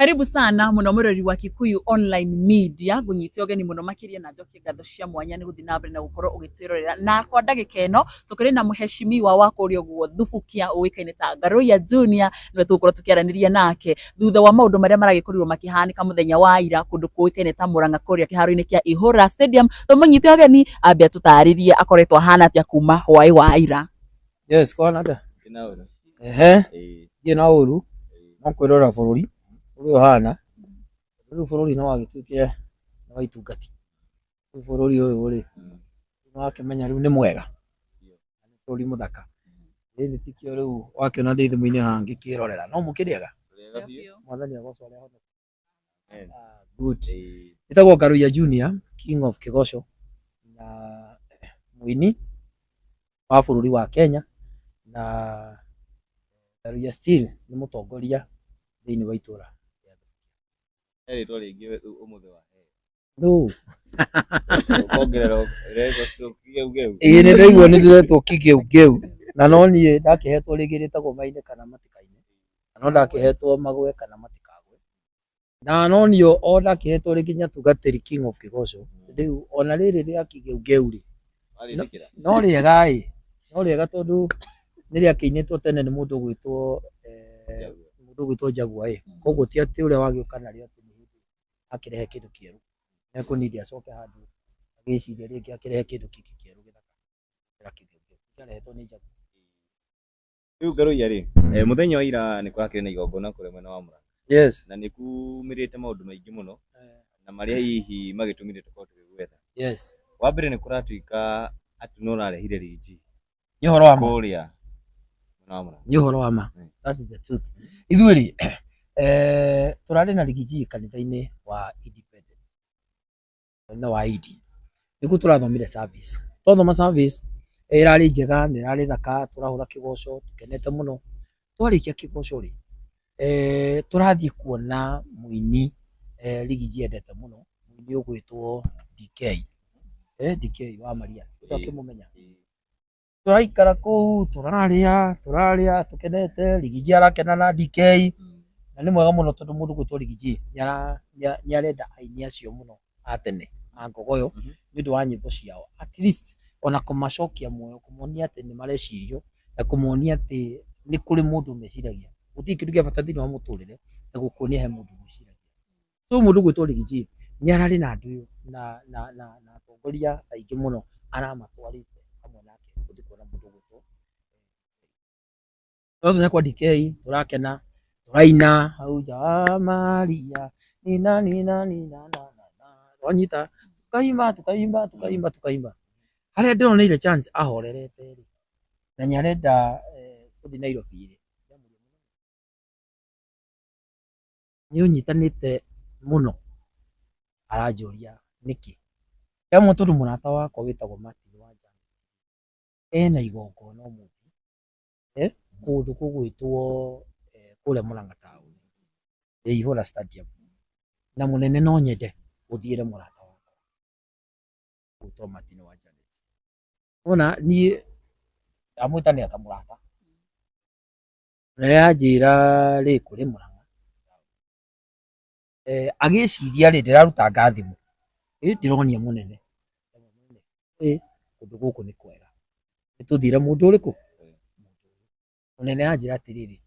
Karibu sana muno murori wa Kikuyu Online Media gunyite ogeni muno makiria na njokie ngatho cia mwanya ni guthi na mbere na gukorwo ugitwirorera na kwa ndagika ino tukiri na muheshimiwa wa kurio guo Thubukia uwikaine ta Ngaruya Junior niwe tugukorwo tukiaraniria nake thutha wa maundu maria maragikorirwo makihanika muthenya wa ira kundu kuwikaine ta Murang'a kuria kiharo-ini kia Ihura Stadium tumunyite ogeni ambia tutaririe akoretwo hana atia kuma hwai wa ira. Yes, kwa nada. Inauru. Gina uru. Mokwirora bururi. Uri hana. Uri bururi no wagituke na waitungati. Uri bururi uyu uri. Wakimenya riu ni mwega. Bururi muthaka. Ndi tikio riu wakiona ndi thimu-ini hangi kirorera. No mukiriega. Mwathani agocware hono. Good. Itagwo Ngaruya Junior, King of Kigosho. Na mwini wa bururi wa Kenya. Na Ngaruya still ni mutongoria thiini wa itura Eri ringi umuthe wa no kongerero rego stroke geu ni ndaigua ni ndiretwo kigeu na no nie ndakihetwo ringi ritagwo maine kana matikaine no ndakihetwo magwe kana matikagwe na no nio o ndakihetwo ringi nyatugatiri King of Kigosho riu ona riri ria kigeu ri no riega tondu niria kiinitwo tene ni mundu gwitwo Jagua koguo ti ati uria wagiuka nario ati akirehe kindu kieru ne kunidi acoke handu agiciria ringi akirehe kindu kiki kieru githaka kirehetwo ni Jagua. Riu Ngaruya ri muthenya wa ira ni kurakire na igongona kure mwena wa Murang'a. Yes, na ni kumirite maundu maingi muno na maria hihi magitumire tukorwo tugigwetha. Yes, Wa mbere ni kuratuika ati no rarehire riji ni horo wa kuria ni horo wa ma. That is the truth. Ithuiri turari na rigiji kanitha-ini wa independent na wa ID niku turathomire service tothoma service irari njega ni irari thaka turahura kigosho tukenete muno twarikia kigosho ri turathie kuona muini rigiji endete muno muini ugwitwo DK DK wa Maria tukimumenya turaikara kuu turaria tukenete rigiji arakena na DK na ni mwega muno tondu mundu gwitwo rigiji ni arenda aini acio muno atene angogoyo ndu wa nyimbo ciao at least ona kumacokia moyo kumuonia ati ni marecirio na kumuonia ati ni kuri mundu meciragia uti kindu gia bata thini wa muturire na gukuonia he mundu meciragia so mundu gwitwo rigiji ni arari na andu na atongoria aingi muno aramatwarite hamwe nake uthi kuona mundu gwitwo tozo kwa DK turakena turaina hau ja Maria nina wanyita tukaimba haria ndirona ile chance ahorerete ri na nyarenda kuthi Nairobi ri ni unyitanite muno aranjuria niki kama tundu murata wakwa witagwo Martin Wanja ena igongona umuthi kundu kugwitwo kule Murang'a town Ihura Stadium na munene no nyende uthiire murata wakwa gutwo Martin Wanja ona ni amwita ni ata murata na njira ri kuri Murang'a agiciria ri ndiraruta ngathimu ndironia munene kundu guku ni kwega nituthire mundu uriku munene anjira atiriri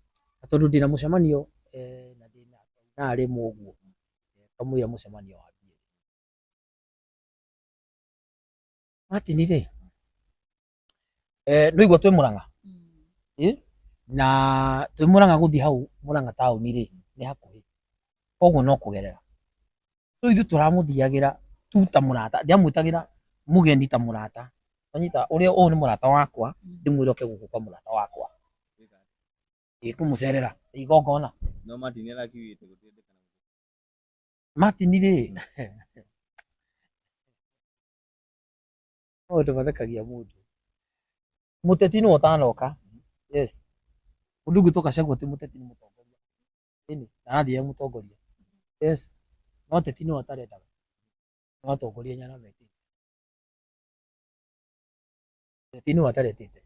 tondu ndina mucemanio na ndina ari muguo kamwira mucemanio wa bia Martin ri no igwa twi Murang'a na twi Murang'a guthi hau Murang'a town ri ni hakuhi koguo no kugerera so ithu turamuthiagira tuta murata ndiamwitagira mugeni ta murata onyita uria ni murata wakwa ndimwire oke guku kwa murata wakwa kumucerera igongona no Martin arakiwite gutiendekana Martin ri o mathekagia mundu muteti no utanoka. Yes, mundu gutoka cagua ti muteti ni mutongoria ini arathie mutongoria. Yes, no teti no atarenda no atongoria nyana meti teti no ataretete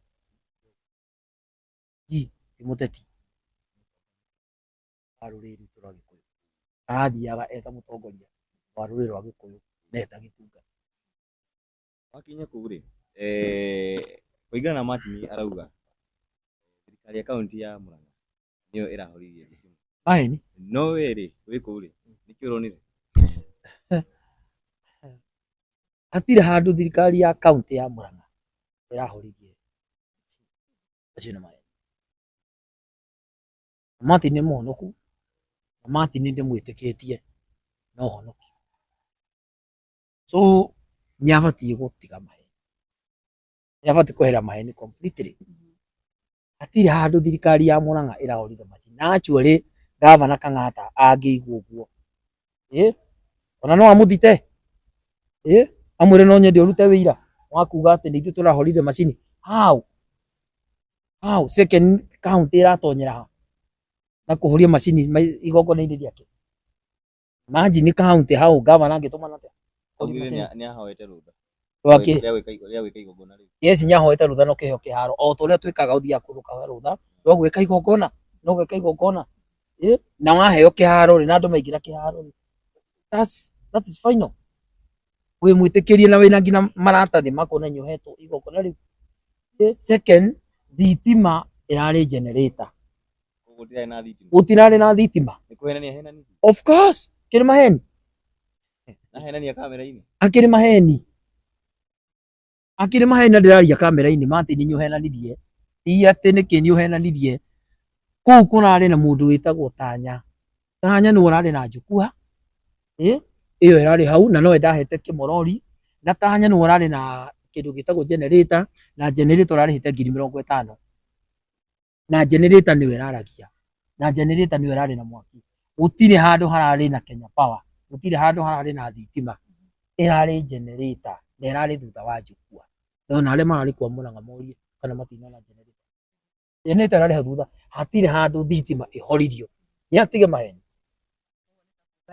ti muteti aruriri turagikuyu arathiaga eta mũtongoria wa rũrĩrĩ rwa Gĩkũyũ na eta Gĩtunga. Wakinya kũu rĩ, kũringana na Martin arauga thirikari ya kaunti ya Murang'a nĩyo ĩrahoririe thitima. Maheni No we rĩ wĩ kũu rĩ nĩkĩ ũronire? hatirĩ handũ thirikari ya kaunti ya Murang'a ĩrahoririe acio nĩ maheni. Martin nĩ mũhonoku na Martin ndĩmwĩtĩkĩtie no honoki, so nĩabatiĩ gũtiga maheni, nĩabatiĩ kwehera maheni completely. Hatirĩ handũ thirikari ya Murang'a ĩrahoririe macini na actually Gavana Kang'ata angĩigua ũguo ona no amũthite amwĩre no nyende ũrute wĩira wa kuga atĩ nĩ ithuĩ tũrahoririe macini. How second county ĩratonyera ha na kũhoria macini igongona-inĩ rĩake? Imagine county hau Gavana angĩtũmana atĩa? Nĩahoete rũtha Wake rĩa gwĩka igongona rĩu. yes, nĩahoete rũtha no kĩheo kĩharo o ta ũrĩa twĩkaga ũthiaga kũndũ ũkaheo rũtha no gwĩka igongona, no gwĩka igongona na waheo kĩharo rĩ na andũ maingĩra kĩharo rĩ, that is final. Wĩ mwĩtĩkĩrie na wĩna nginya maratathi makona nĩũhetwo igongona rĩu. Second, thitima ĩrarĩ generator, gũtirarĩ na thitima. Of course kĩrĩ maheni, akĩrĩ maheni, akĩrĩ maheni na ndĩraria kamera-inĩ. Martin nĩũhenanirie, ti atĩ nĩkĩ nĩũhenanirie. Kũu kũrarĩ na mũndũ wĩtagwo Tanya. Tanya nĩwe ũrarĩ na njukua ĩyo ĩrarĩ hau na nowe ndahete kĩmorori, na Tanya nĩwe ũrarĩ na kĩndũ gĩtagwo generator, na generator ũrarĩhĩte 50,000 na generator nĩwe ĩraragia, na generator nĩwe ĩrarĩ na mwaki. Gũtirĩ handũ hararĩ na Kenya Power, gũtirĩ handũ hararĩ na thitima, ĩrarĩ generator na ĩrarĩ thutha wa njukua. Na arĩa mararĩ kwa Murang'a morie kana matinona generator. Generator ĩrarĩ hau thutha, hatirĩ handũ thitima ĩhoririo. Nĩatige maheni.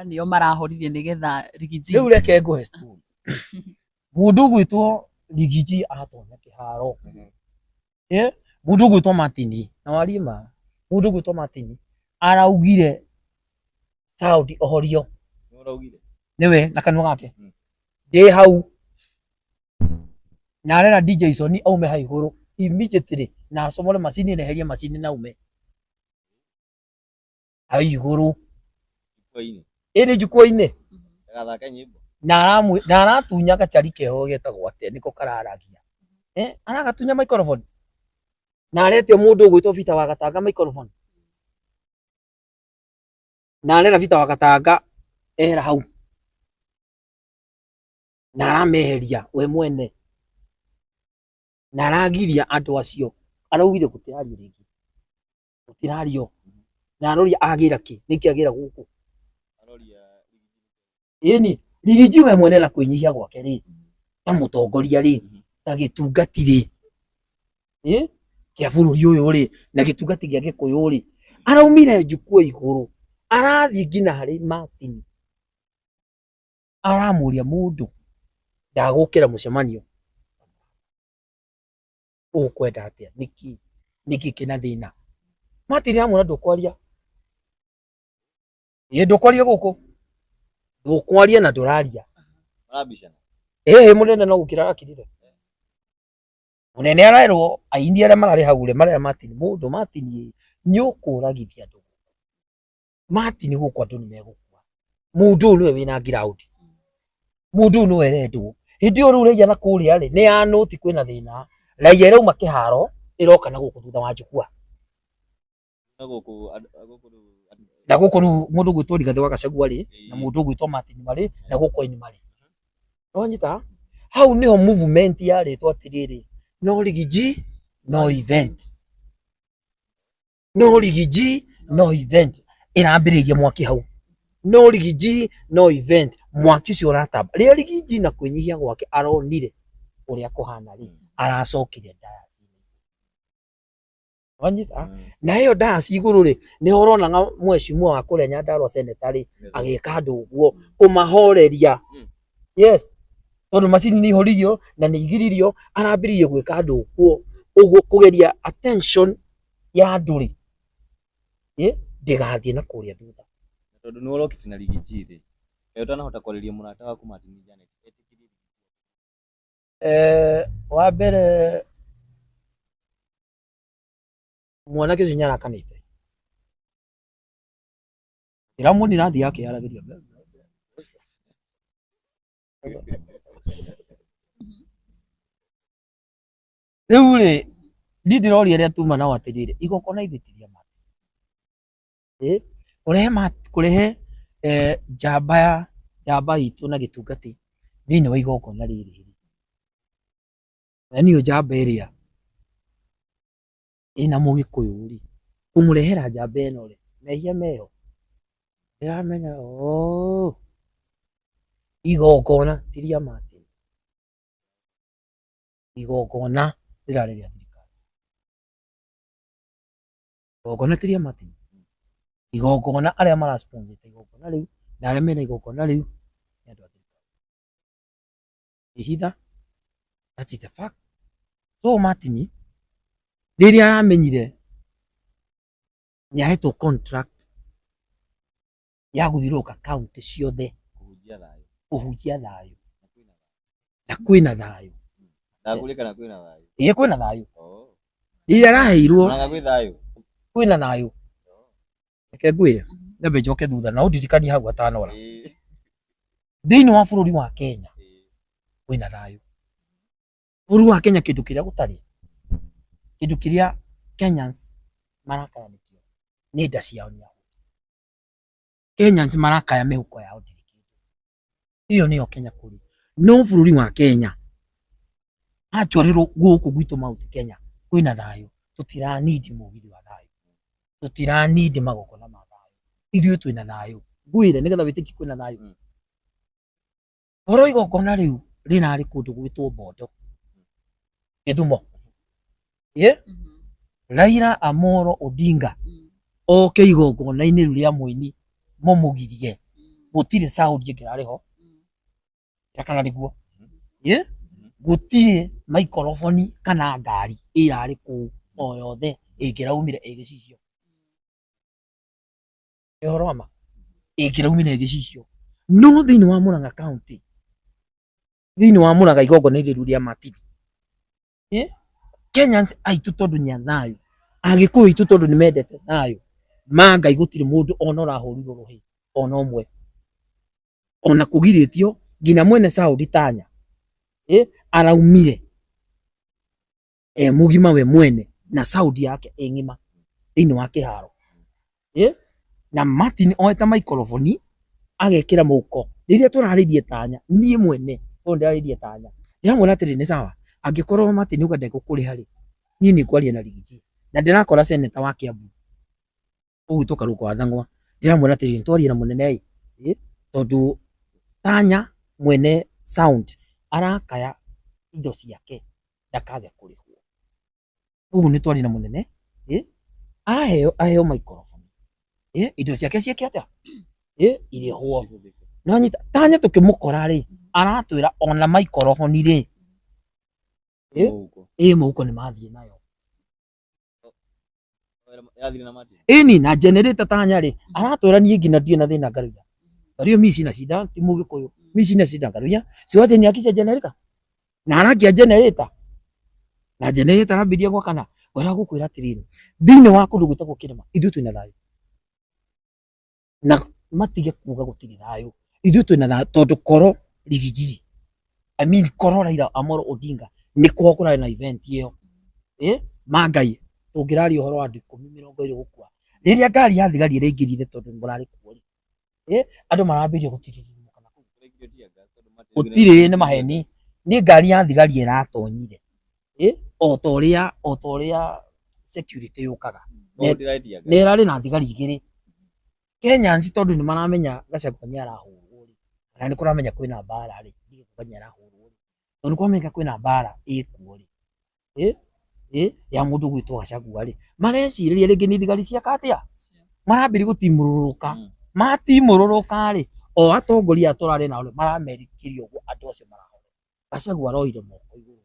Nĩo marahoririe nĩgetha Rigiji. Rĩu reke ngũhe story. Mũndũ ũgwĩtwo Rigiji atonya kĩharo. Mũndũ ũgwĩtwo Martin na warie ma. Mũndũ ũgwĩtwo Martin araugire Saudi ohorio. Nĩwe na kanua gake. Ndĩ hau na arera DJ Soni aume ha igũrũ immediately na acomore macini na eherie macini na ume ha igũrũ ĩrĩ njukua-inĩ na aratunya gacari keho getagwo atĩa nĩko kararagia aragatunya microphone na aretio mũndũ ũgwĩtwo Peter Wagatanga microphone na arera Peter Wagatanga ehera hau na arameheria we mwene na aragiria andũ acio, araugire gũtirario rĩngĩ, gũtirario na aroria agira kĩ, nĩkĩ agira gũkũ ĩni Rigiji we mwene na kwĩnyihia gwake rĩ ta mũtongoria rĩ ta gĩtungati rĩ kĩa bũrũri ũyũ rĩ na gĩtungati gĩa Gĩkũyũ rĩ araumire njukua igũrũ arathiĩ nginya harĩ Martin aramũria mũndũ ndagũkĩra mũcemanio ũkwenda atĩa nĩkĩ kĩna thĩna. Martin amwĩra ndũkwaria ndũkwaria gũkũ ndũkwaria na ndũraria mũnene no gũkĩra arakirire mũnene arerwo aini arĩa mararĩ hau rĩ marĩa Martin mũndũ Martin nĩũkũragithia andũ Martin gũkũ andũ nĩmegũkua mũndũ ũyũ nĩwe wĩna ground mũndũ ũyũ nĩwe endwo hĩndĩ ĩyo rĩu raia na kũrĩa rĩ nĩ anũti kwĩna thĩna raia ĩrauma kĩharo ĩroka na gũkũ thutha wa njukua na gũkũ rĩu mũndũ ũgwĩtwo Rigathĩ wa Gachagua rĩ na mũndũ ũgwĩtwo Martin marĩ na gũkũ ini marĩ nĩwanyita hau nĩho movement yarĩtwo atĩrĩrĩ no Rigiji no event, no Rigiji no event ĩrambĩrĩria mwaki hau no Rigiji no event mwaki ũcio ũratamba rĩrĩa Rigiji na kwĩnyihia gwake aronire ũrĩa kũhana rĩ aracokire ndayasi wanyita na hiyo ndayasi igũrũ rĩ nĩho ũronaga mheshimiwa wa kũrĩa Nyandarua senator rĩ agĩka andũ ũguo kũmahoreria yes tondũ macini nĩ ihoririo na nĩ igiririo arambĩrĩirie gwĩka andũ ũguo kũgeria attention ya andũ rĩ ndĩgathiĩ na kũrĩa thutha tondu ni urokite na ligi G utanahota kwariria murata waku Martin Janet wa mbere mwanake ucio nyarakanite ira muoni nathi yake yaragiria riu ri ndiroria ria tuma nao atirire igokona ithitiria kurehe njamba itu na gitungati thiini wa igokona riri na niyo njamba iria ina mugikuyu ri kumurehera njamba ino ri mehia meho ndiramenya igokona tiria Martin igokona rirare ria thirikari igokona tiria Martin igokona aria mara sponsor igokona riu na aria mena igokona riu ni andu a thirikari ihitha that's it a fact so Martin riria aramenyire niahetwo contract ya guthiruka kaunti ciothe kuhunjia thayu na kwina thayu ndagurikana kwina thayu kwina thayu riria araheirwo kwina thayu reke ngwire nyambe njoke thutha na undirikanie hau atanora thiini wa bururi wa Kenya kwina thayu bururi wa Kenya kindu kiria gutari kindu kiria Kenyans marakayanitio ni nda ciao ni Kenyans marakaya mihuko yao iyo niyo Kenya kuri no bururi wa Kenya achorero guku gwitu Mount Kenya kwina thayu tutira need mugiri wa thayu tutira need magokona ma thayu ithuĩ twina thayu ngwire nigetha witiki kwina thayu horo igokona riu rinari kundu gwitwo Bondo Githumo Raila Amolo Odinga oke igokona-ini riu ria muini mumugirie gutire Saudi ngirariho yakana riguo gutire microphone kana ngari irari ku o yothe ingiraumire igicicio ehoro ama ingiraumire igicicio no thiini wa Murang'a county thiini wa Murang'a igokona-ini riu ria Martin Kenyans aitu tondu ni athayu agikuyu itu tondu ni mendete thayu Mangai gutire mundu ona urahurirwo ruhi ona umwe ona kugiritio ngina mwene Saudi Tanya araumire mugima we mwene na Saudi yake ngima thiini wa kiharo na Martin oeta microphone agekira muko riria turaririe Tanya nie mwene tondu ndiraririe Tanya ndiramwona atiri ni sawa angikorwo Martin uga ndegukuriha ri nie ni kwaria na rigiji na ndirakora senator wa Kiambu ugituka ruko wathangwa ndiramwona atiri ntwarie na munene tondu Tanya mwene sound arakaya indo ciake ndakage kurihwo ugu ni twari na munene aheo microphone indo ciake ciake atia irihwo no nyita Tanya tukimukora ri aratwira ona microphone ri muko ni mathie nayo ini na generator Tanya ri aratwira nie ngina ndie na thina ngaruya rio misi na shida timugikuyu misi na shida ngaruya siwate ni akisha generator na arakia generator na generator arabidia kwa kana wala gukwira atiriri thiini wa kundu gwitagwo kirima ithu twina thayu na matige kuga gutiri thayu ithu twina thayu tondu koro rigiji koro Raila Amolo Odinga ni kuhokura na event iyo Mangai tungirari uhoro wa 10-20 gukua riria ngari ya thigari iringirire tondu murari kuori andu marambirie gutiriria kana gutiri ni maheni ni ngari ya thigari iratonyire otoria security yukaga nerari na thigari igiri Kenyans tondu ni maramenya Gachagua ni arahurwo na ni kuramenya kwina mbara ri ni arahurwo tondu kwamenya kwina mbara ikuo ri ya mundu gwitwo Gachagua ri mareciria ringi ni thigari cia katia marambiri gutimururuka matimururuka ri o atongoria turare nao maramerikirio guo andu acio marahore Gachagua roire moko iguru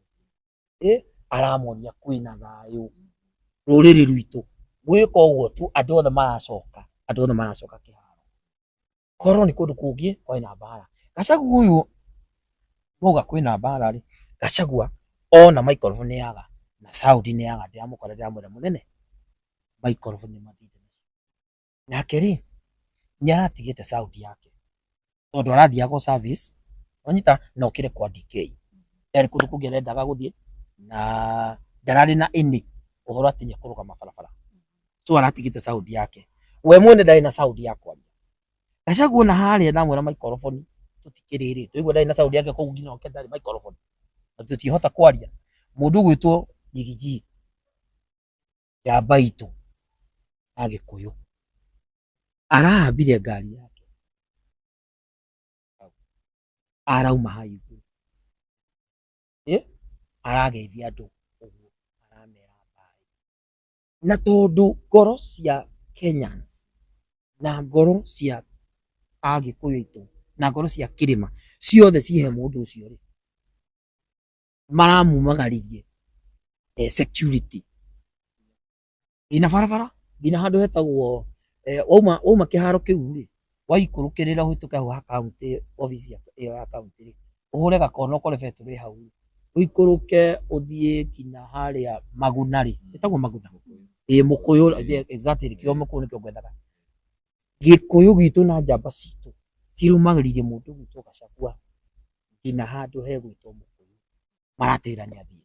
aramonia kwina thayu ruriri rwitu gwika uguo tu andu othe maracoka kiharo korwo ni kundu kungi kwina mbara. Gachagua uyu muga kwina mbara ri, Gachagua ona microphone yaga na Saudi ni yaga ndiamukorera mwira munene microphone mathite nake ri nyaratigite Saudi yake tondu arathiaga service onyita na ukire kwa DK eri kundu kungi arendaga guthie na ndarari na ini uhoro ati nyakurugama barabara so aratigite Saudi yake we mwene ndari na Saudi yakwa Gachagua na haria na mwira microphone tutikiriri tuigwa ndari na Saudi yake koguo ngina oke ndari microphone tutihota kwaria mundu gwitwo Gigiji ya baitu Agikuyu arahambire ngari yake arauma haigu arageithia andu uguo aramera bai na tondu ngoro cia Kenyans na ngoro cia Agikuyu itu na ngoro cia kirima ciothe cihe mundu ucio ri maramumagaririe security ina barabara ina handu hetagwo wauma kiharo kiu ri waikurukirira uhituka ho account office ya account ri uhure gakono kore fetu ri hau uikuruke uthie kinya haria Maguna ri etagwo Maguna Mukuyu exactly kio mukuyu nikio gwethaga Gikuyu gitu na njamba citu cirumagiririe mundu gwitwo Gachagua kinya handu he gwitwo Mukuyu maratirania thii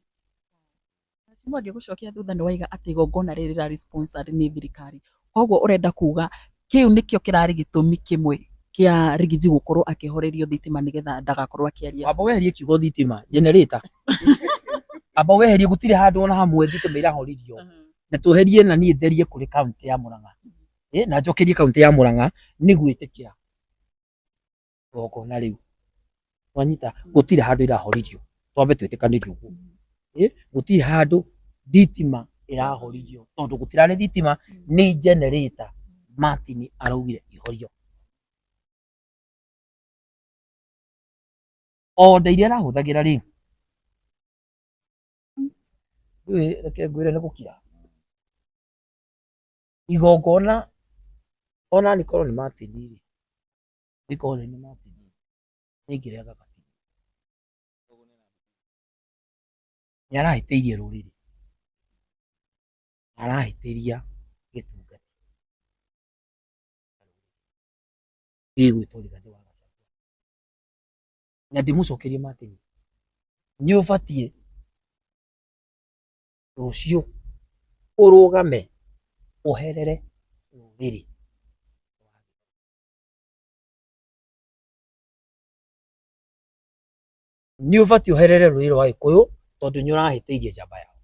mwage gucokia thutha ni waiga ati igongona riri ra sponsored ni thirikari koguo urenda kuga kiu nikio kirari gitumi kimwe kia Rigiji gukorwo akihorerio thitima nigetha ndagakorwo akiaria aba weherie kiugo thitima generator aba weherie gutire handu ona hamwe thitima irahoririo na tweherie na nie therie kuri county ya Murang'a na njokerie county ya Murang'a ni gwitikira igongona riu wanyita gutire handu irahoririo twambe twitikanirio uguo gutire handu thitima irahoririo tondu gutirari thitima ni generator Martin araugire ihorio onda iria arahuthagira ri reke ngwire ni gukira igongona ona ni korwo ni Martin ri ni korwo ni Martin ni ngirega kati yarahiteirie ruriri arahitiria gitungati igwitorira ndi wa Gachagua na ndimucokerie Martin ni ubatie rucio urugame uherere ruriri ni ubatie uherere ruriri rwa Gikuyu tondu ni urahiteirie njamba yao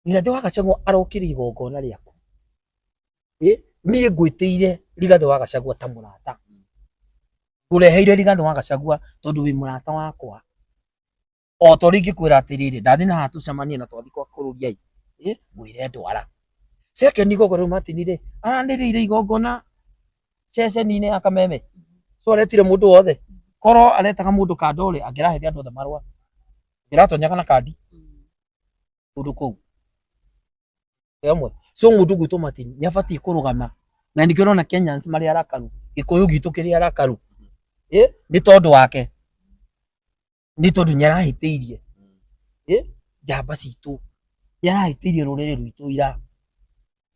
Rigathi wa Gachagua arokire igongona riaku nie ngwitiire Rigathi wa Gachagua ta murata ngureheire Rigathi wa Gachagua tondu wi murata wakwa o to ringi kwira atiriri ndathi na hatu camanie na twathi kwa kururia ngwire ndwara second igongona Martin ri araniriire igongona ceceni-ini ya Kameme so aretire mundu wothe koro aretaga mundu kandori angiraheithia andu othe marua ngiratonyaga na kandi undu kou yamwe so mundu gwitwo Martin ni abatie kurugama na nikiro na Kenyans mari arakaru Gikuyu gitu kiri arakaru ni tondu wake ni tondu nyarahiteirie njamba citu yarahiteirie ruriri rwitu ira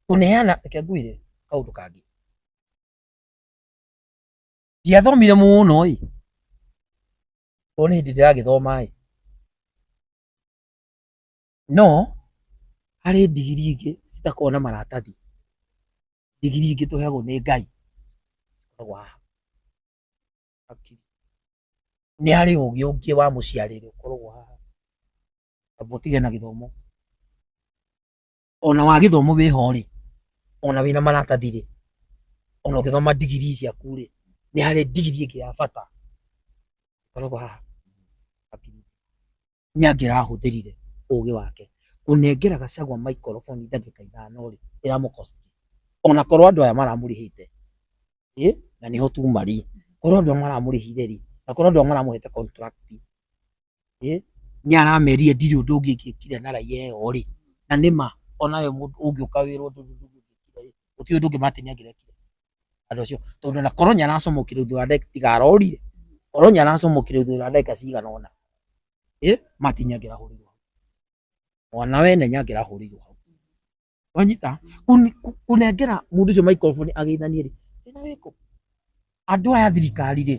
kuneana reke ngwire kaundu kangi ndiathomire muno oni hindi ndiragithoma no hari ndigiri ingi citakorwo na maratathi ndigiri ingi tuheagwo ni Ngai ni hari ugi ungi wa muciarire ukoragwo haha abutige na githomo ona wa githomo wiho ri ona wina maratathi ri ona githoma ndigiri ciaku ri ni hari ndigiri ingi ya bata ukoragwo haha nyangira ahuthirire ugi wake kunengera Gachagua microphone ndagika 5 ri iramukosti ona korwo andu aya maramurihite na niho tu mari korwo andu maramurihire ri na korwo andu maramuhete contract nyaramerie ndiri undu ungi ngikire na raia yo ri na nima ona yo ungi ukawirwo undu ungi uti undu ungi Martin agirekire andå acio tondå na korwo nyaracomokire thutha wa ndagĩka tigarorire korwo nyaracomokire thutha wa ndagĩka cigana ũna Martin angĩrahũrĩirwo hau mwana wene nyangĩrahũrĩirwo hau wanyita kũnengera mũndũ ũcio microphone agĩithanie rĩ ĩna wĩkũ andũ aya thirikari rĩ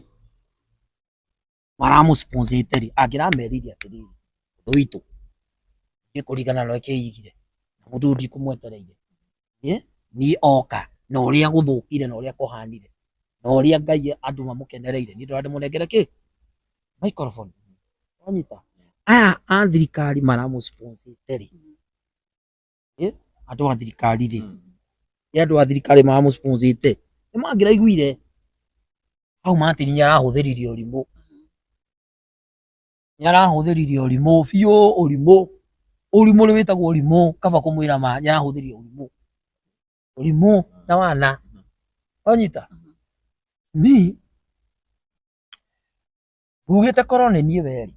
maramũsponsete rĩ angĩrameririe atĩrĩrĩ ũndũ witũ gĩkũringana na kĩigire mũndũ ndikũmwetereire niĩ oka na ũrĩa gũthũkire na ũrĩa kũhanire na ũrĩa Ngai andũ mamũkenereire niĩ ndĩramũnengera kĩ microphone wanyita aya a thirikari maramũsponsete rĩ andũ a thirikari rĩ andũ a thirikari maramũsponsete nĩ mangĩraiguire hau Martin nĩarahũthĩririe ũrimũ ũrimũ biũ ũrimũ nĩ wĩtagwo ũrimũ kaba kũmwĩra ma nĩarahũthĩria ũrimũ na wana wanyita ni ugĩte korwo nĩ niĩ weri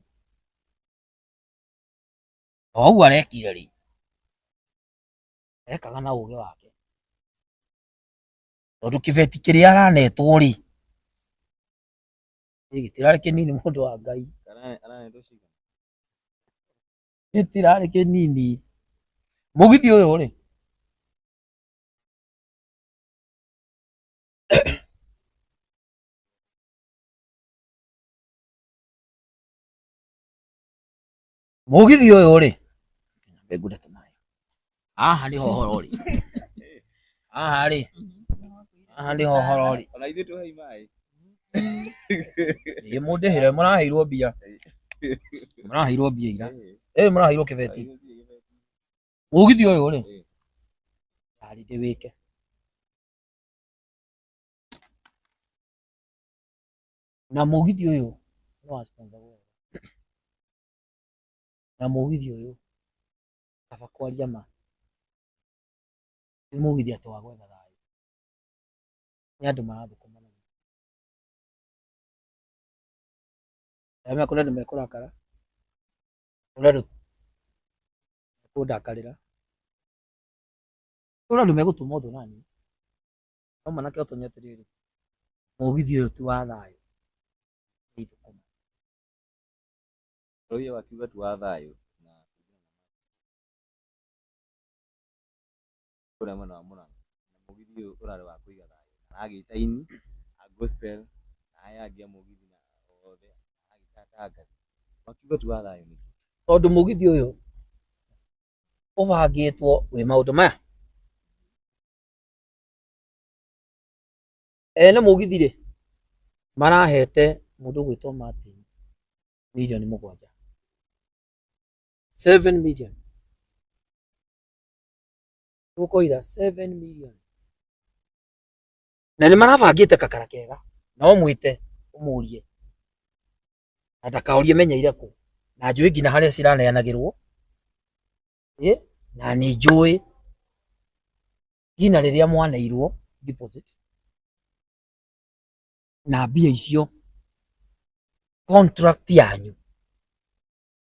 ũguo arekire rĩ ekaga na ũgĩ wake tondũ kĩbeti kĩrĩa aranetwo rĩ gĩtirarĩ kĩnini mũndũ wa Ngai gĩtirarĩ kĩnini mũgithi ũyũ rĩ mũgithi ũyũ rĩ mbegũda tunayo haha nĩ hohoro rĩ haha nĩ hohoro rĩ ona ithuĩ tũhei maĩ ĩ mũndĩhĩre mũraheirwo mbia ira mũraheirwo kĩbeti mũgithi ũyũ rĩ ndari ndĩwĩke na mũgithi ũyũ nĩ wa sponsor na mũgithi ũyũ kaba kwaria ma nĩ mũgithi atĩ wa gwetha thayũ nĩ andũ marathũkũma kuna andũ mekũrakara kuna andũ mekũndakarĩra kuna andũ megũtũma ũthũ nani no manake ũtonye atĩrĩrĩ mũgithi ũyũ ti wa thayũ nĩ ithũkũma Roia wakiuga tu wa thayũ na kũrĩa mwena wa Mũrang'a na mũgithi ũyũ ũrarĩ wa kũiga thayũ aragĩita ini a gospel aya angĩ a mũgithi na othe agĩtangatha wakiuga tu wa thayũ nĩkĩ tondũ mũgithi ũyũ ũbangĩtwo wĩ maũndũ maya nĩ mũgithi rĩ marahete mũndũ gwĩtwo Martin milioni 7 7 million ũkoiga 7 million na nĩ marabangĩte kakara kega na ũmwĩte ũmũrie na ndakaũrie menyeire kũ na njũĩ nginya harĩa ciraneanagĩrwo na nĩ njũĩ nginya rĩrĩa mwaneirwo deposit na mbia icio contract yanyu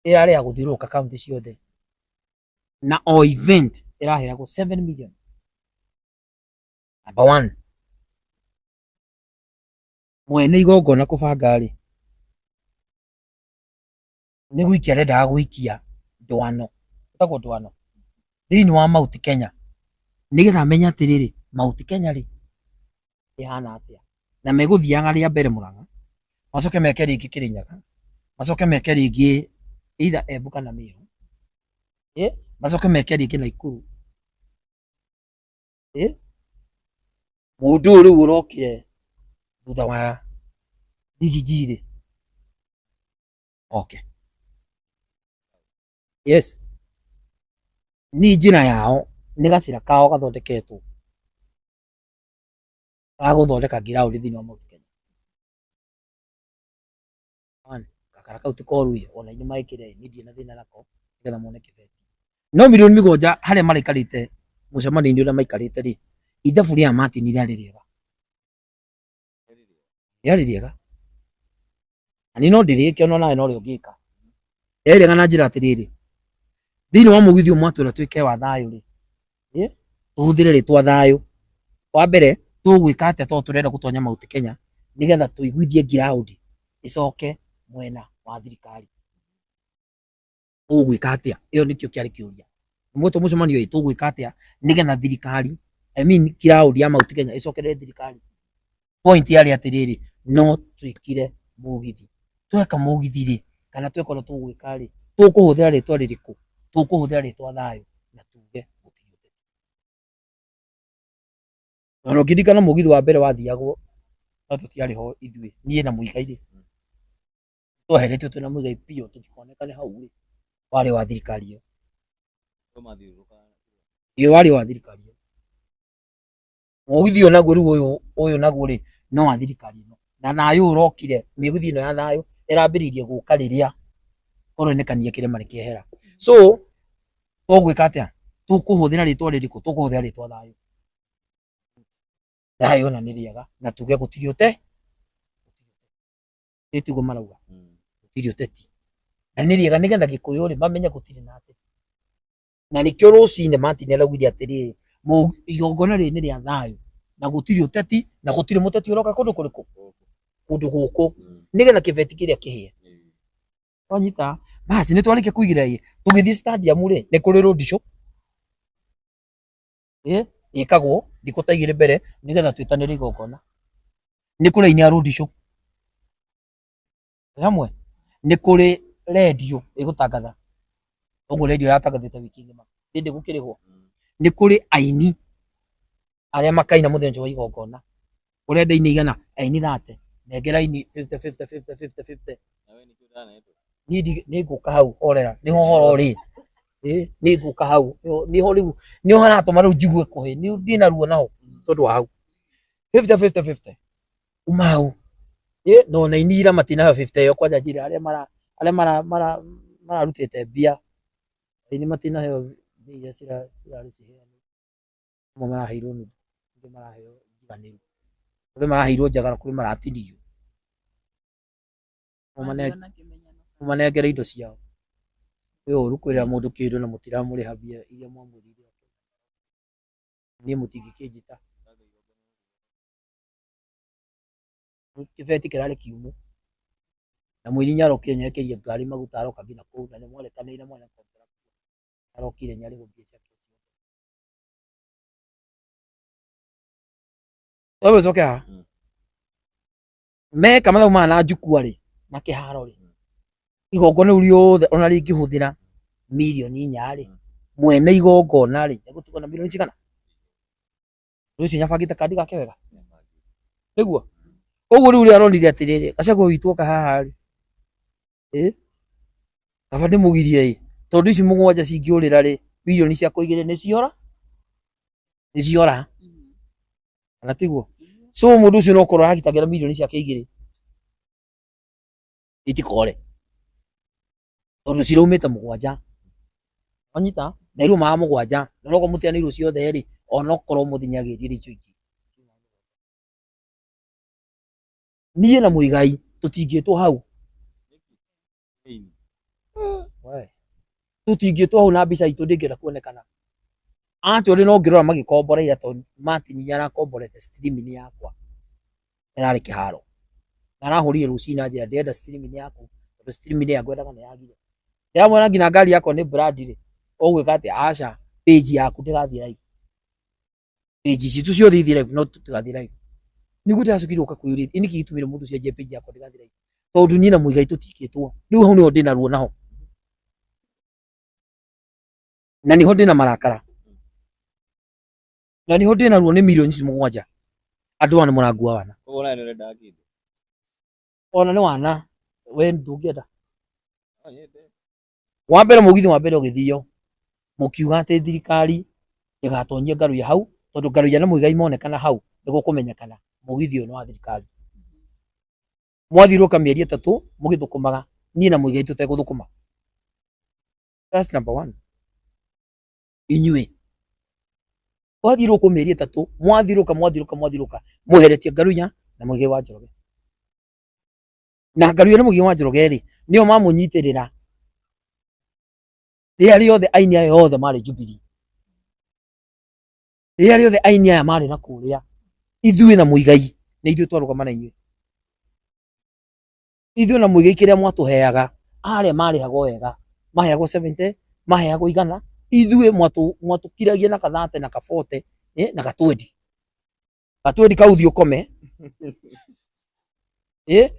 ĩrarĩ ya gũthiũrũrũka kaunti ciothe na o event ĩraheagwo 7 million number 1 mwene igongona kũbanga rĩ nĩ gũikia arendaga gũikia ndwano ĩtagwo ndwano thĩinĩ wa Mount Kenya nĩgetha amenye atĩrĩrĩ Mount Kenya rĩ ĩhana atĩa na megũthiaga rĩa mbere Mũrang'a macoke meke rĩngĩ Kĩrĩnyaga macoke meke rĩngĩ either Embu kana Meru macoke meke rĩngĩ Naikuru mũndũ rĩu ũrokire thutha wa Rigiji rĩ okay yes ni njĩra yao nĩ gacĩra kao gathondeketwo ga gũthondeka giraũndi thĩinĩ wa Mount Kenya kakara kau ti koruye ona inĩ maĩkĩre nĩ ndie na thĩna nako nĩgetha mone kĩbeti no milioni 7 harĩa maraikarĩte mũcemanio-inĩ ũrĩa maikarĩte rĩ ithabu rĩa Martin rĩarĩ rĩega na niĩ no ndĩrĩkĩona nawe no rĩo ngĩka rĩarĩ na njĩra atĩrĩrĩ thĩinĩ wa mũgithi mwatwĩra twĩke wa thayũ rĩ tũhũthĩre rĩtwa thayũ wa mbere tugwika atia to turenda gutonya Mount Kenya nigetha tuiguithie ground icoke mwena wa thirikari tugwika atia iyo nikio kiari kiuria mweto mucemanio tugwika atia nigetha thirikari ground ya Mount Kenya icokere thirikari point yari atiriri no twikire mugithi tweka mugithi ri kana twekora tugwika ri tukuhuthira ritwa ririku tukuhuthira ritwa thayo na tuge gutiriute no ngirikana mugithi wa mbere wathiagwo no tutiari ho ithui nie na muigai ri tweheretio twina muigai pio tukikonekane hau ri wari wa thirikari yo iyo wari wa thirikari yo mugithi onaguo riu uyu naguo ri no wa thirikari no na nayo urokire miguthi no ya thayo irambiririe guka riria koronekania kirema nikiehera so tugwika atia tukuhuthira ritwa ririku tukuhuthira ritwa thayo thayo na niriega na tuge gutiriute itigo marauga gutiriute ti na niriega nigetha gikuyu ri bamenya gutiri na ati na nikio rucine matine araugire atiri igongona ri ni ria thayo na gutiri uteti na gutiri muteti uroka kundu kuriku kundu guku nigetha kibeti kiria kihie wanyita basi ni twarike kuigira ye tugithi stadium ri ni kuri road show ikagwo ndikutaigire mbere nigetha twitanire igongona ni kuri ine road show hamwe ni kuri radio igutangatha ogo radio yatangathite wiki ngima ndi gukirihwo ni kuri aini aria makaina muthenjo wa igongona urenda ini igana aini thate negera ini 50 ni nguka hau orera ni hohoro ri ni nguka hau ni ho riu ni ho haratuma riu njigue kuhi ni ndina ruo naho tondu wa hau 50 umau no na inira matina 50 yo kwaja jira aria mara rutite bia ini matina yo bia sira risihe mo mara hiro ni mara heyo jiganiru kuri mara hiro jagara kuri mara atidio mumanengere indo ciao uyu rukwira mundu kindu na mutiramuriha bia iria mwamurire ni mutingikijita kibeti kirari kiumu na mwiri nyaro Kenya ekerie ngari maguta aroka ngina kuu na ni mwarekanire mwana contract arokire nyari guthie wewe zoka me kama thau mana njukua ri na kiharo ri igongona uriothe ona ringihuthira milioni 4 ri mwene igongona ri gutukana milioni cigana rucio nyabangite kandi gake wega niguo koguo riu ri aronire atiriri gacagwo witu oka haha ri kaba ndimugirie tondu ici mugwanja cingiurira ri milioni cia kuigire ni ciora kana tiguo so mundu ucio no korwo agitagira milioni cia keigire itikore tondu ciraumite mugwanja onyita na iru ma mugwanja no mutiani iru ciothe ri ona korwo muthinyagirie icio ingi niĩ na muigai tutingitwo hau tutingitwo hau na mbica itu ndingienda kuonekana ati uri no ngirora magikomboreira tondu Martin yarakomborete streaming yakwa irari kiharo arahurire rucina njira ndenda streaming yaku tondu streaming ya ngwendaga na yagire ndamwona ngina ngari yakwa ni brand ri ogwika ati aca page yaku ndirathie live page citu ciothe ithie live no tutigathie live niguo ndacukire uka kuyuri ini kigitumire mundu cia page yakwa ndigathie live tondu niĩ na muigai tutikitwo riu hau niho ndina ruo naho na niho ndina marakara na niho ndina ruo ni milioni 7 andu ana murangua wana ona ni urenda kindu ona ni wana we ndungienda wa mbere mugithi wa mbere ugithio mukiuga ati thirikari igatonyia ngaru ya hau tondu ngaru ya na muigai monekana hau niguo kumenyekana mugithi no wa thirikari mwathiruka mieri 3 mugithukumaga niĩ na muigai tuteguthukuma that's number 1 inyue wathiruka mieri 3 mwathiruka muheretie ngaru ya na muigai wa Njoroge na ngaru ya na muigai wa Njoroge ri nio mamunyitirira ria riothe aini aya yothe mari Jubilee ria riothe aini aya mari na kuria ithuĩ na Muigai nĩ ithuĩ twarũgama na inyuĩ. Ithuĩ na Muigai kĩrĩa mwatũheaga arĩa marĩhagwo wega, maheagwo 70, maheagwo 100, ithuĩ mwatũkiragia na ka 30 na ka 40 na ka 20. Ka 20 kau thiĩ ũkome.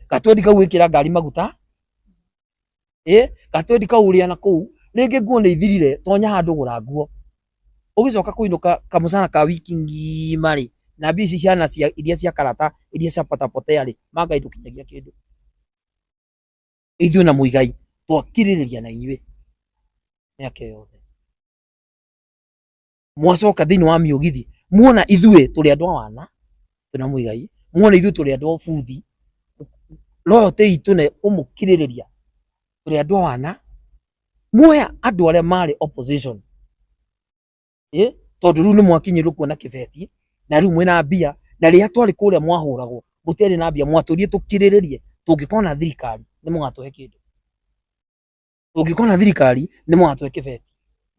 Ka 20 kau wĩkĩra ngari maguta. Ka 20 kau ũrĩa na kũu. Rĩngĩ nguo nĩ ithirire, tonya handũ gũra nguo. Ũgĩcoka kũinũka kamũcara ka wiki ngima rĩ, na mbia ici ciana iria cia karata, iria cia potapotea rĩ, magaindũkinyagia kĩndũ. Ithuĩ na Muigai twakirĩrĩria na inyuĩ mĩaka yothe. Mwacoka thĩinĩ wa mĩũgithi, muona ithuĩ tũrĩ andũ a wana, twĩna Muigai, muona ithuĩ tũrĩ andũ a buthi, loyalty itũ nĩ ũmũkirĩrĩria, tũrĩ andũ a wana, muoya andũ arĩa marĩ opposition. Tondũ rĩu nĩ mwakinyĩrwo kuona kĩbeti, na rĩu mwĩna mbia, na rĩrĩa twarĩ kũrĩa mwahũragwo, mũtiarĩ na mbia, mwatũrire tũkirĩrĩrie, tũngĩkona thirikari nĩ mũgatũhe kĩndũ. Tũngĩkona thirikari nĩ mũgatũhe kĩbeti.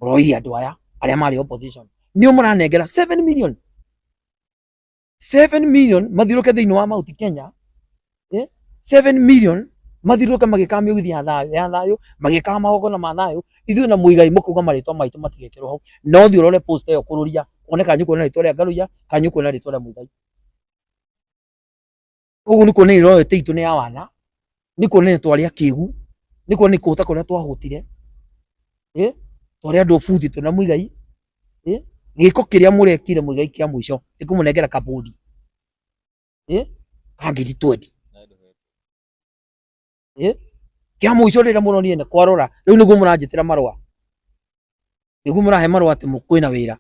Mũroire andũ aya arĩa marĩ opposition. Nĩo mũranengera 7 million. 7 million mathiũrũke thĩinĩ wa Mount Kenya. 7 million mathiũrũke magĩkaga mĩũgithi ya thayũ, magĩkaga magongona ma thayũ. Ithuĩ na Muigai mũkauga marĩtwa maitũ matigekĩrwo hau. No thiĩ ũrore poster ĩyo kũrũria, wone kanyu kwĩna rĩtwa rĩa Ngaruiya, kanyu kwĩna rĩtwa rĩa Muigai. Ũguo nĩ kuonania loyalty itũ nĩ ya wana, nĩ kuonania twarĩ akĩĩgu, nĩ kuonania kũhũta kũrĩa twahũtire. Twarĩ andũ buthi twĩna Muigai. Gĩko kĩrĩa mũrekire Muigai kĩa mũico nĩ kũmũnengera kabũndi. Ka ngiri 20. Kĩa mũico rĩrĩa mũronire nĩ kwarora, rĩu nĩguo mũranjĩtĩra marũa. Nĩguo mũrahe marũa atĩ kwĩna wĩra.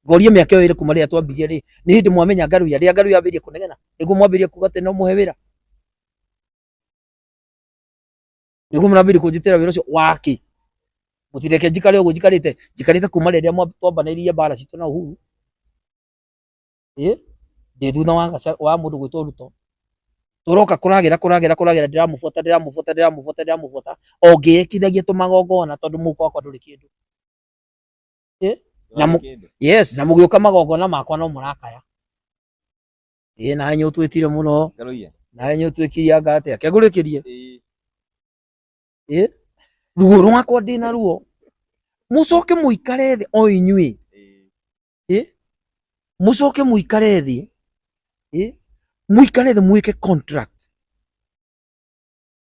Ngoria mĩaka ĩyo ĩrĩ kuma rĩrĩa twambirie rĩ, nĩ hĩndĩ mwamenya Ngaruiya, rĩrĩa Ngaruiya ambĩrĩrie kũnegena, nĩguo mwambĩrĩrie kuuga atĩ no mũhe wĩra. Nĩguo mũrambĩrĩrie kũnjĩtĩra wĩra ũcio waki. Mũtireke njikare ũguo njikarĩte kuma rĩrĩa twambanĩirie mbara citũ na Uhuru. Ndĩ thutha wa mũndũ gwĩtwo Ruto. Tũroka kũragĩra ndĩramũbuata. Ongĩĩkithagia tũmagongona tondũ mũhuko wakwa ndũrĩ kĩndũ. Yes, na mũgĩũka magongona makwa no mũrakaya. Na inyuĩ ũtwĩtire mũno. Na inyuĩ ũtwĩkirie anga atĩa. Kĩngũrĩkĩrie. Ruo rwakwa ndĩna ruo. Mũcoke mũikare thĩ o inyuĩ. Mũcoke mũikare thĩ. Mũikare thĩ mwĩke contract.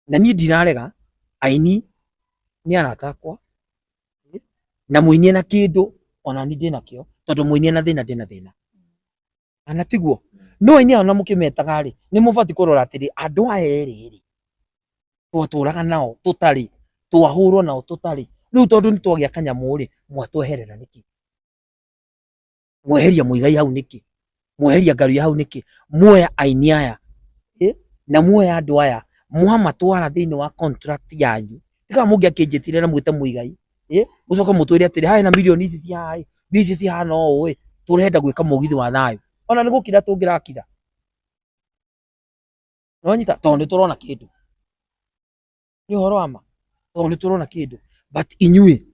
Na niĩ ndirarega, aini nĩ arata akwa. Na mũinie na kĩndũ, ona niĩ ndĩnakĩo, tondũ mũinie na thĩna ndĩna thĩna. Kana tiguo? No aini aya ona mũkĩmetaga rĩ, nĩ mũbatiĩ kũrora atĩrĩ, andũ aya erĩ rĩ, twatũraga nao tũtarĩ, twahũrwo nao tũtarĩ. Rĩu tondũ nĩ twagĩa kanyamũ rĩ, mwatweherera nĩkĩ? Mweheria Muigai hau nĩkĩ? Mweheria Ngaruiya hau nĩkĩ? Muoya aini aya, na muoya andũ aya, mwamatwara thĩinĩ wa contract yanyu. Ĩka mũngĩakĩnjĩtire na mwĩte Muigai, mũcoke mũtwĩre atĩrĩ, haya na mirioni ici cihaha, mbia ici cihana ũũ, tũrenda gwĩka mũgithi wa thayũ. Ona nĩ gũkira tũngĩrakira. Nĩwanyita? Tondũ nĩ tũrona kĩndũ. Nĩ ũhoro wa ma. Tondũ nĩ tũrona kĩndũ. But inyuĩ,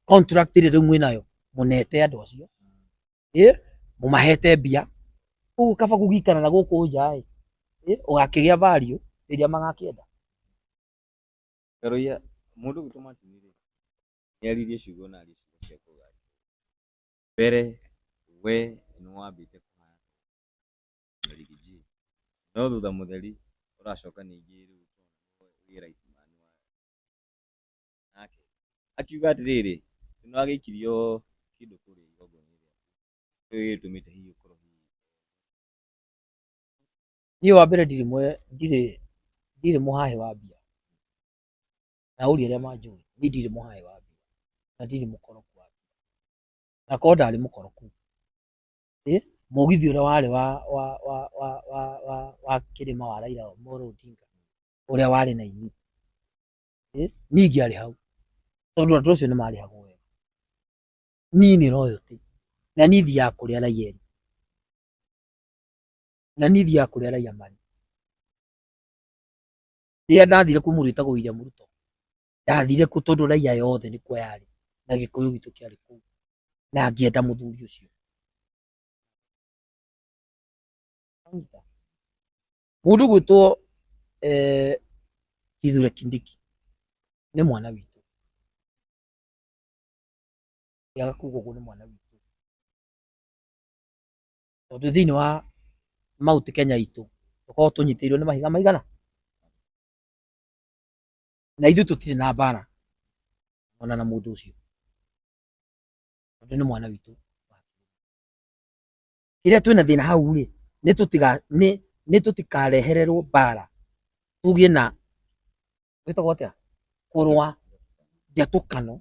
contract ĩrĩa rĩu mwĩnayo, mũnete andũ acio. Mũmahete mbia. Ũguo kaba gũgĩikara na gũkũ nja ũgakĩgĩa value rĩrĩa magakĩenda. Ngaruiya, mũndũ gwitũ Martin rĩ, nĩ aririe ciugo na aririe ciugo cia kuuga. Mbere, we nĩ wambĩte kũhana rigiji. No thutha mũtheri, ũracoka ningĩ rĩu wĩra itimani wa. Nake, akiuga atĩrĩrĩ, nĩ wagĩikirio kĩndũ kũrĩa igongona-inĩ rĩaku. Rĩu gĩtũmĩte hihi ũkorwo hihi. Niĩ wa mbere ndirĩ mũhahe wa mbia. Na ũria arĩa manjũĩ, niĩ ndirĩ mũhahe wa mbia. Na ndirĩ mũkoroku wa mbia. Na korwo ndarĩ mũkoroku, mũgithi ũrĩa warĩ wa kĩrĩma wa Raila Amolo Odinga, ũrĩa warĩ na ini, niĩ ingĩarĩ hau. Tondũ andũ acio nĩ marĩhagwo wega. Niĩ nĩ loyalty. Na niĩ thiaga kũrĩa raia erĩ. Na niĩ thiaga kũrĩa raia marĩ. Rĩrĩa ndathire kũ mũndũ wĩtagwo William Ruto, ndathire kũ tondũ raia yothe nĩ kuo yarĩ. Na Gĩkũyũ gitũ kĩarĩ kũu. Na ngĩenda mũthuri ũcio. Mundu gwitwo Kithure Kindiki ni mwana witu. Ya kugo go ni mwana witu. Tondu thini wa Mount Kenya itu tukorwo tunyitirwo ni mahiga maigana na ithu tutire na mbara ona na mundu ucio tondu ni mwana witu. Kiria twina thina hau ri ni tutikarehererwo mbara tugie na witagwo atia kurwa njatukano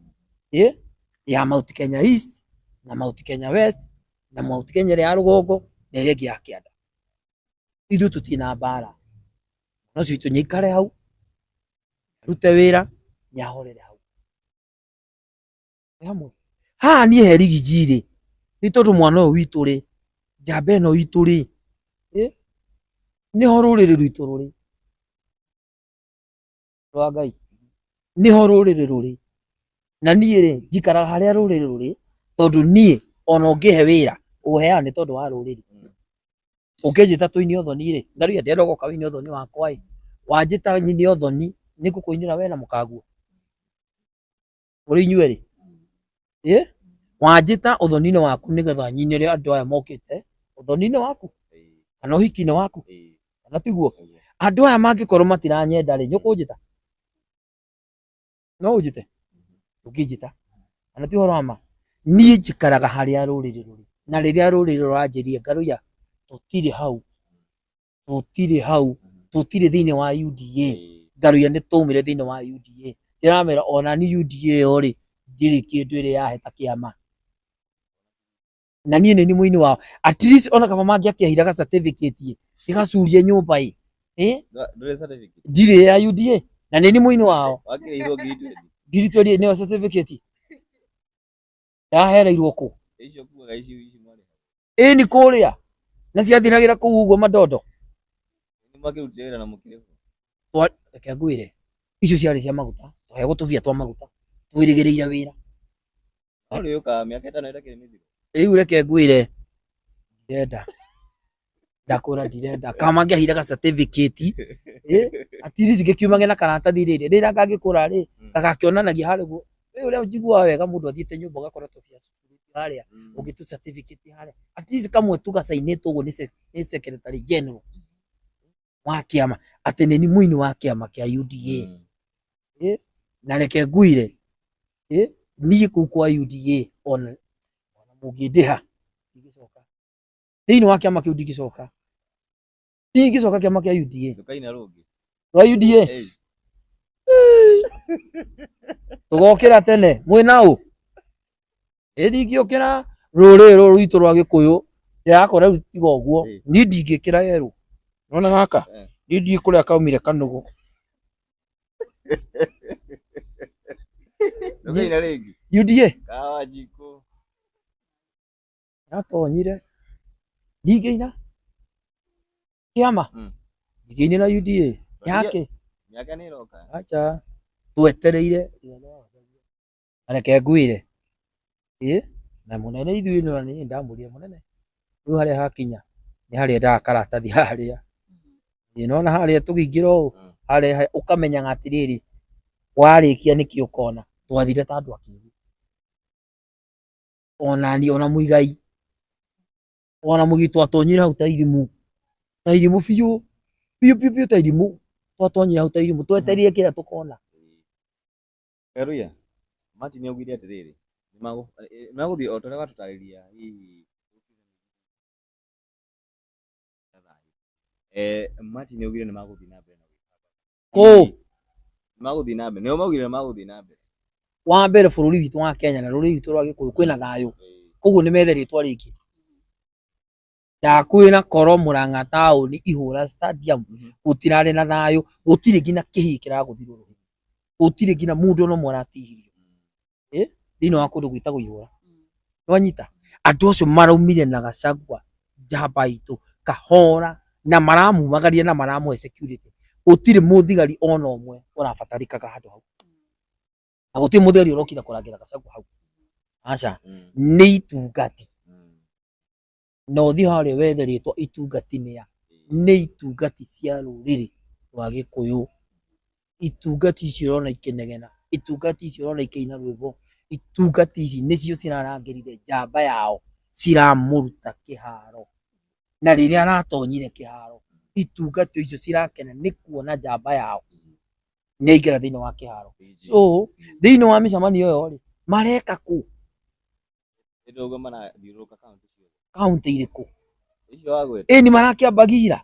ya Mount Kenya East na Mount Kenya West na Mount Kenya ya rugongo na iria ingi ya kianda. Ithu tutina mbara no citu nyikare hau rute wira nyahorere hau hamwe ha ni herigiji ri ni tondu mwana uyu witu ri njamba ino itu ri ni ho ruriri rwitu ruri rwa Ngai ni ho ruriri ruri na nie ri njikara haria ruriri ruri tondu nie ona ungihe wira uheane tondu wa ruriri ukinjita tuini uthoni ri ngaruya ndenda goka wini uthoni wakwa ri wanjita nyini uthoni ni kukuinira we na mukaguo uri inyue ri wanjita uthoni-ini waku nigetha nyinire andu aya mokite uthoni-ini waku kana uhiki-ini waku kana tiguo andu aya mangikorwo matiranyenda ri nyukunjita no unjite ukinjita kana ti horo ama nie njikaraga haria ruriri ruri na riria ruriri ruranjiria ngaruya tutire hau tutire thini wa UDA ngaruya ni tumire thini wa UDA ndiramera ona ni UDA yo ri ndiri kindu iri yaheta kiama na nie ni muini wao at least ona kama mangiakia hiraga certificate igacurie nyumba ndure certificate ndiri ya UDA na ni muini wao wakireirwo ngiri ni certificate yahereirwo ku icio kuaga icio mwari ni kuria na ciathiragira kuu uguo madondo ni makirutire wira na mukire reke ngwire icio ciari cia maguta tuhe gutuvia twa maguta twirigireire wira ari uka miaka 5 ndakire mithiro riu reke ngwire ndirenda ndakura ndirenda kama ngehiraga certificate at least ngikiumage na karatathi riri rira ngagikura ri ngagakionanagia hari guo uria njigua wega mundu athiete nyumba gakora tubia haria ungitu certificate haria at least kamwe tu gasainitwo uguo ni secretary general wa kiama ati ni muini wa kiama kia UDA na reke ngwire nie kuu kwa UDA ona mugindiha ndigicoka thiini wa kiama kiu ndigicoka kiama kia UDA ndukaina rungi rwa UDA tugokira tene mwina u ndingiukira ruriri ruru rwitu rwa Gikuyu ndirakora riu tiga uguo ni ndingikira yeru nona gaka ni ndikuria kaumire kanugu ndukaina ringi UDA kawa jiko natonyire ndingiina kiama ndingiina na UDA yake miaka ni roka acha twetereire areke ngwire na munene ithuĩ no ni ndamuria munene riu haria hakinya ni haria ndakaratathi haria nona haria tugingira haria ukamenya atiriri warikia niki ukona twathire ta andu akiru ona muigai ona mugitu atonyire hau ta irimu biu ta irimu twatonyire hau ta irimu twetereire kira tukona Eruya mati ni ogwire atiriri maguthi otore watutariria hihi mati ni ogwire ni maguthi na mbere ko maguthi na mbere ni maugire maguthi na mbere wa mbere bururi witu wa Kenya na ruri witu rwa Gikuyu kwina thayo koguo ni metheritwa ringi kwina koro Murang'a tauni Ihura stadium gutirari na thayo gutire ngina kihi kiraguthirwo gutire ngina mundu no mwaratihirio thini wa kundu gwitagwo Ihura nwanyita andu acio maraumire na Gachagua njamba itu kahora na maramumagaria na maramuhe security gutire muthigari ona umwe urabatarikaga handu hau na gutire muthigari urokira kurangira Gachagua hau acha ni itungati no thi haria wetheritwo itungati-ini ya nĩ itungati cia rũrĩrĩ rwa Gĩkũyũ. Itungati icio ũrona ikĩnegena, itungati icio ũrona ikĩina rwĩmbo, itungati ici nĩcio cirarangĩrire njamba yao ciramũruta kĩharo. Na rĩrĩa aratonyire kĩharo, itungati icio cirakena nĩ kuona njamba yao nĩaingĩra thĩinĩ wa kĩharo. So thĩinĩ wa mĩcemanio ĩyo rĩ, mareka kũ? Nĩndauga marathiũrũrũka kaunti ciothe. Kaunti irĩkũ? Icio wagweta. Ĩni marakĩamba Gira.